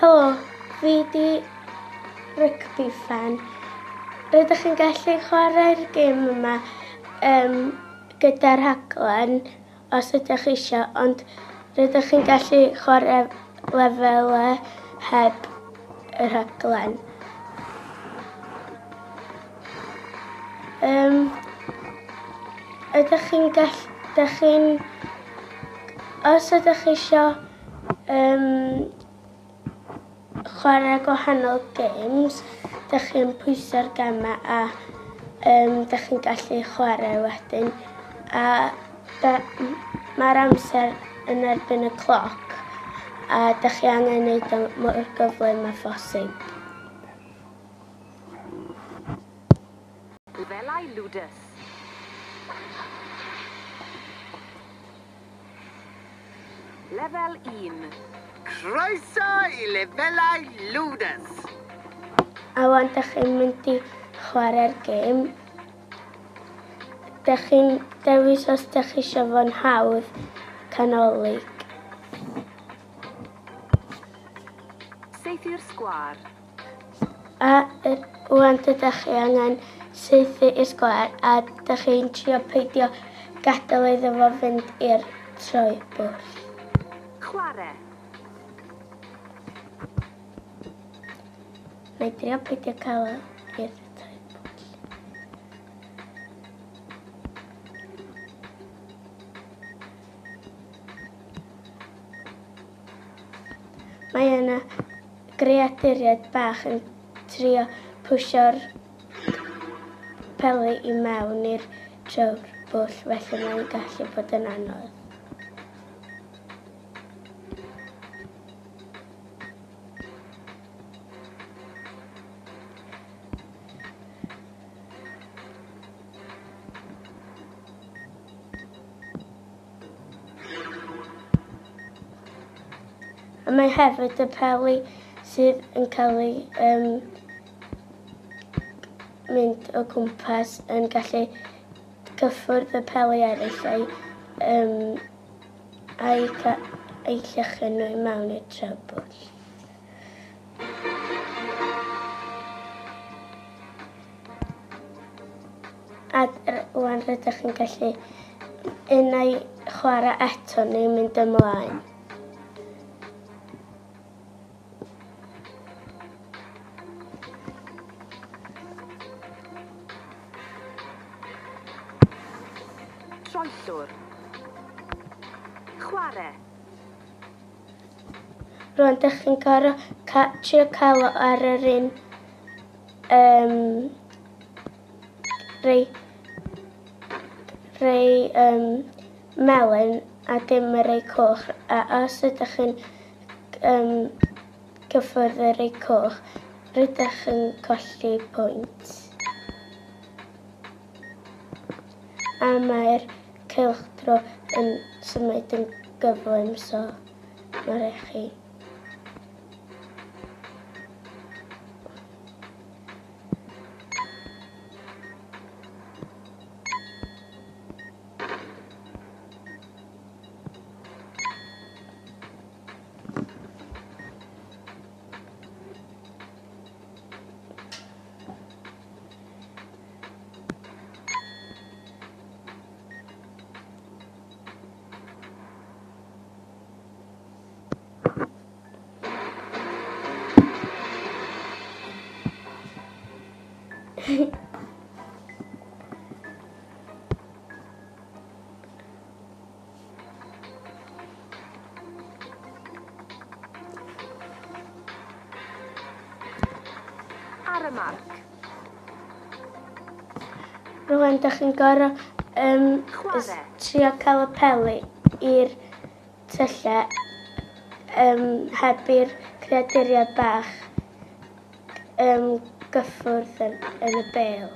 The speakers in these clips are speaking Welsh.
Helo, fi di Rygbi Ffan. Rydych chi'n gallu chwarae'r gêm yma gyda'r rhaglen os ydych chi eisiau, ond rydych chi'n gallu chwarae lefelau heb y rhaglen. Os ydych chi eisiau chwarae gwahanol games, ydych chi'n pwyso'r gemau a ydych chi'n gallu chwarae wedyn. A mae'r amser yn erbyn y cloc a ydych chi angen gwneud o mor gyflym â phosib. Lefelau Ludus. Lefel 1. Croeso I lefelau Ludus. A wan ydych chi'n mynd I chwarae'r gêm. Ydych chi'n dewis os ydych chi eisiau fo'n hawdd canolig. Saethu'r sgwâr. A wan ydych chi angen saethu i'r sgwâr a ydych chi'n trio peidio gadael iddo fo fynd i'r troi bwll. Chwarae. Neu drio peidio cael o i'r troi bwll. Mae yna greaduriaid bach yn trio pwysio'r peli I mewn i'r troi bwll, felly mae'n gallu bod yn anodd. A mae hefyd y peli sydd yn cael ei mynd o gwmpas yn gallu cyffwrdd y peli eraill a'i llychu nhw mewn i'r troi bwll. A wan rydych chi'n gallu unau chwarae eto neu mynd ymlaen. Troellwr. Chwarae. Rwan, ydych chi'n gorfod trio cael o ar yr un rei melyn a dim y rei coch. A os ydych chi'n cyffwrdd y rei coch, rydych chi'n colli pwynt. A mae'r cylchdro yn symud yn gyflym, so mae'n rhaid chi. Ar y marc. Rwan, ydych chi'n gorfod Chwarae. trio cael y peli i'r tyllau heb i'r creaduriad bach gyffwrdd yn y bêl.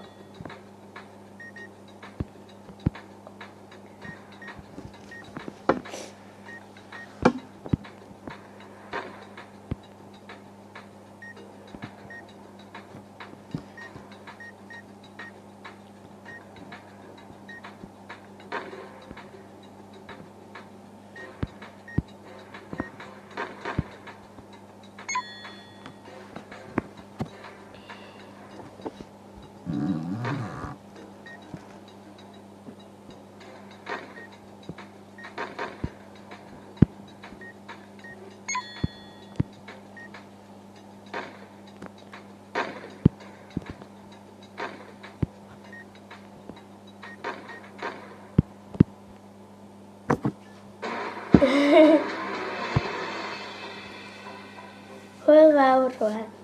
Hwyl fawr rwan.